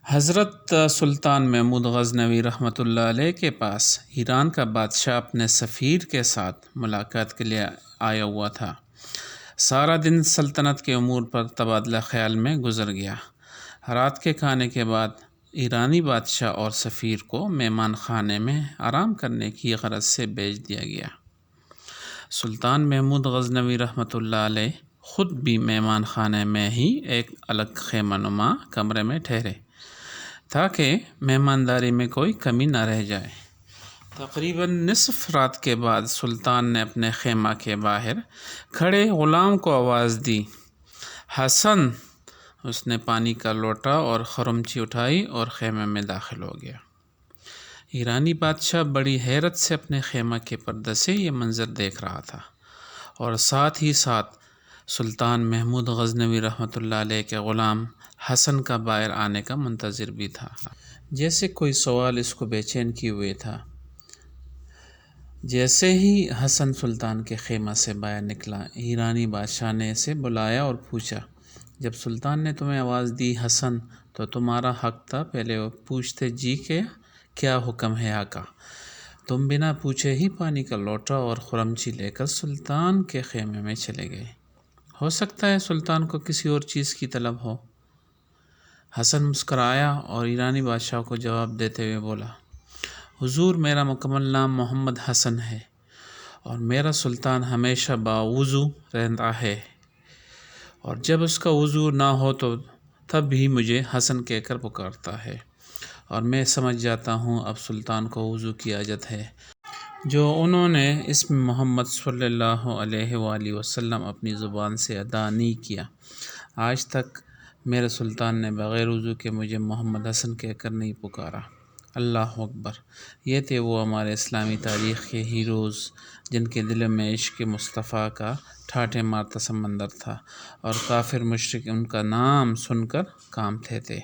حضرت سلطان محمود غزنوی رحمۃ اللہ علیہ کے پاس ایران کا بادشاہ اپنے سفیر کے ساتھ ملاقات کے لیے آیا ہوا تھا۔ سارا دن سلطنت کے امور پر تبادلہ خیال میں گزر گیا۔ رات کے کھانے کے بعد ایرانی بادشاہ اور سفیر کو مہمان خانے میں آرام کرنے کی غرض سے بھیج دیا گیا۔ سلطان محمود غزنوی رحمۃ اللہ علیہ خود بھی مہمان خانے میں ہی ایک الگ خیمہ نما کمرے میں ٹھہرے تاکہ مہمانداری میں کوئی کمی نہ رہ جائے۔ تقریباً نصف رات کے بعد سلطان نے اپنے خیمہ کے باہر کھڑے غلام کو آواز دی، حسن! اس نے پانی کا لوٹا اور خرمچی اٹھائی اور خیمے میں داخل ہو گیا۔ ایرانی بادشاہ بڑی حیرت سے اپنے خیمہ کے پردے سے یہ منظر دیکھ رہا تھا اور ساتھ ہی ساتھ سلطان محمود غزنوی رحمۃ اللہ علیہ کے غلام حسن کا باہر آنے کا منتظر بھی تھا۔ جیسے کوئی سوال اس کو بے چین کیے ہوئے تھا۔ جیسے ہی حسن سلطان کے خیمہ سے باہر نکلا، ایرانی بادشاہ نے اسے بلایا اور پوچھا، جب سلطان نے تمہیں آواز دی حسن تو تمہارا حق تھا پہلے وہ پوچھتے جی کہ کیا حکم ہے آقا؟ تم بنا پوچھے ہی پانی کا لوٹا اور خرمچی لے کر سلطان کے خیمے میں چلے گئے۔ ہو سکتا ہے سلطان کو کسی اور چیز کی طلب ہو۔ حسن مسکرایا اور ایرانی بادشاہ کو جواب دیتے ہوئے بولا، حضور میرا مکمل نام محمد حسن ہے اور میرا سلطان ہمیشہ باوضو رہتا ہے، اور جب اس کا وضو نہ ہو تو تب بھی مجھے حسن کہہ کر پکارتا ہے، اور میں سمجھ جاتا ہوں اب سلطان کو وضو کی حاجت ہے، جو انہوں نے اسم محمد صلی اللہ علیہ وآلہ وسلم اپنی زبان سے ادا نہیں کیا۔ آج تک میرے سلطان نے بغیر وضو کے مجھے محمد حسن کہہ کر نہیں پکارا۔ اللہ اکبر! یہ تھے وہ ہمارے اسلامی تاریخ کے ہیروز جن کے دلوں میں عشق مصطفیٰ کا ٹھاٹھے مارتا سمندر تھا اور کافر مشرک ان کا نام سن کر کانپتے تھے۔